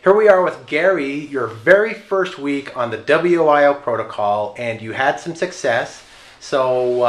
Here we are with Gary, your very first week on the WIO protocol, and you had some success. So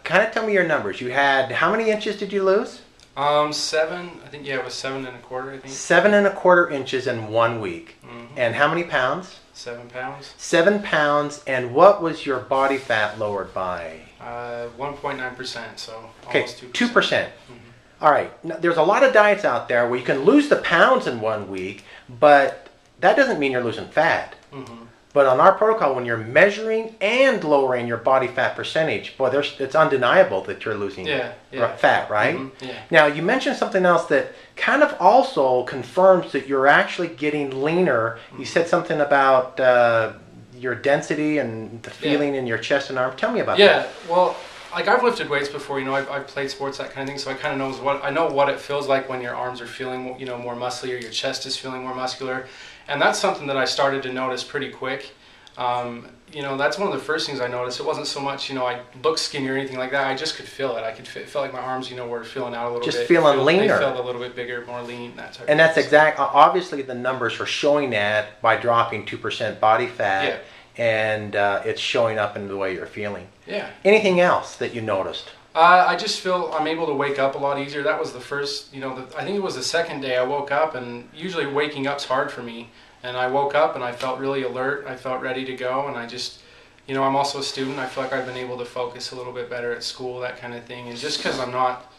kind of tell me your numbers. You had, how many inches did you lose? 7, I think, yeah, it was 7.25, I think. 7.25 inches in 1 week. Mm-hmm. And how many pounds? 7 pounds. 7 pounds, and what was your body fat lowered by? 1.9%, so Okay, almost 2%. 2%. Mm-hmm. All right, now, there's a lot of diets out there where you can lose the pounds in 1 week, but that doesn't mean you're losing fat. Mm-hmm. But on our protocol, when you're measuring and lowering your body fat percentage, boy, it's undeniable that you're losing fat, right? Mm-hmm. Yeah. Now, you mentioned something else that kind of also confirms that you're actually getting leaner. Mm-hmm. You said something about your density and the feeling in your chest and arm. Tell me about that. Yeah, well, like I've lifted weights before, I've played sports, that kind of thing, so I kind of know what it feels like when your arms are feeling, more muscular, your chest is feeling more muscular, and that's something that I started to notice pretty quick. That's one of the first things I noticed. It wasn't so much, I looked skinny or anything like that. I just could feel it. I could feel like my arms, were filling out a little bit. Just feeling leaner. They felt a little bit bigger, more lean, that type of And that's thing. obviously the numbers are showing that by dropping 2% body fat. Yeah. And it's showing up in the way you're feeling. Yeah. Anything else that you noticed? I just feel I'm able to wake up a lot easier. That was the first, I think it was the second day I woke up, and usually waking up's hard for me. And I woke up and I felt really alert. I felt ready to go, and I just, I'm also a student. I feel like I've been able to focus a little bit better at school, that kind of thing. And just because I'm not,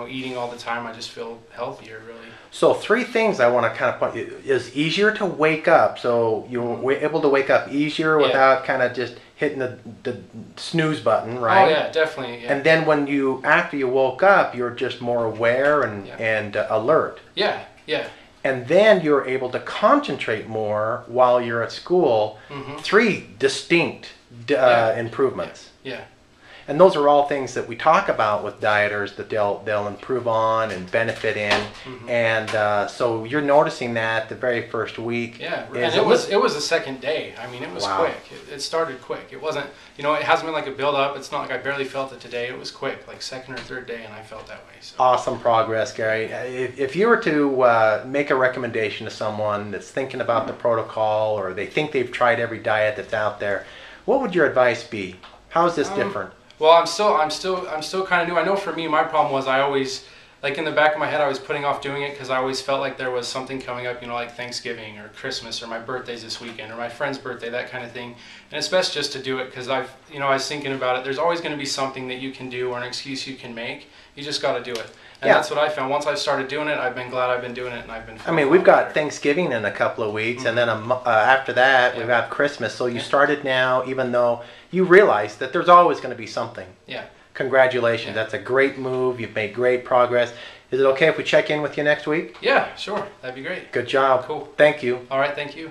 eating all the time, I just feel healthier, really. So 3 things I want to kind of point is easier to wake up. So you were able to wake up easier without kind of just hitting the snooze button, right? Oh yeah, definitely. Yeah. And then after you woke up, you're just more aware and alert. Yeah, yeah. And then you're able to concentrate more while you're at school. Mm-hmm. 3 distinct improvements. Yeah. And those are all things that we talk about with dieters that they'll improve on and benefit in. Mm-hmm. And so you're noticing that the very first week. Yeah, and it was the second day. I mean, it was quick. It started quick. It wasn't, it hasn't been like a build up. It's not like I barely felt it today. It was quick, like second or third day, and I felt that way. So. Awesome progress, Gary. If you were to make a recommendation to someone that's thinking about the protocol, or they think they've tried every diet that's out there, what would your advice be? How is this different? Well, I'm still kind of new. I know for me, my problem was I always, like in the back of my head, I was putting off doing it because I always felt like there was something coming up, like Thanksgiving or Christmas or my birthday's this weekend or my friend's birthday, that kind of thing. And it's best just to do it because I was thinking about it. There's always going to be something that you can do or an excuse you can make. You just got to do it. And that's what I found. Once I started doing it, I've been glad I've been doing it, and I've been. We've got Thanksgiving in a couple of weeks, and then after that, we've got Christmas. So you started now, even though you realize that there's always going to be something. Yeah. Congratulations. Yeah. That's a great move. You've made great progress. Is it okay if we check in with you next week? Yeah, sure. That'd be great. Good job. Cool. Thank you. All right, thank you.